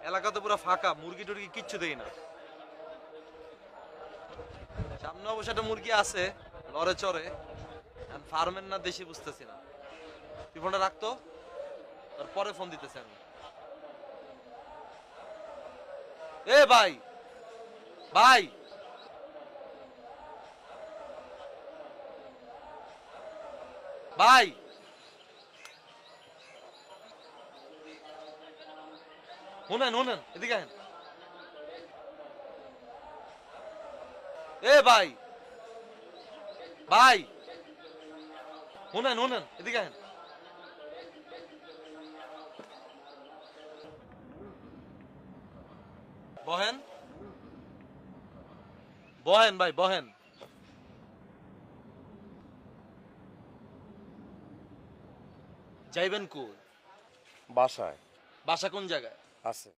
এলাকা তো পুরো ফাঁকা, মুরগি টুরগি কিচ্ছু দেই না। সামনে অবশ্য একটা মুরগি আছে, লড়ে চড়ে। ফার্মের না দেশি বুঝতেছি না। তুই ফোনটা রাখতো, তারপরে ফোন দিতেছি আমি। এ ভাই, ভাই, ভাই, শুনেন শুনেন, এদিকে আহেন। এ ভাই, ভাই, শুনেন শুনেন, এদিকে আহেন। বহেন, বহেন ভাই, বহেন। যাইবেন কই? বাসায় বাসা কোন জায়গায়? আছে।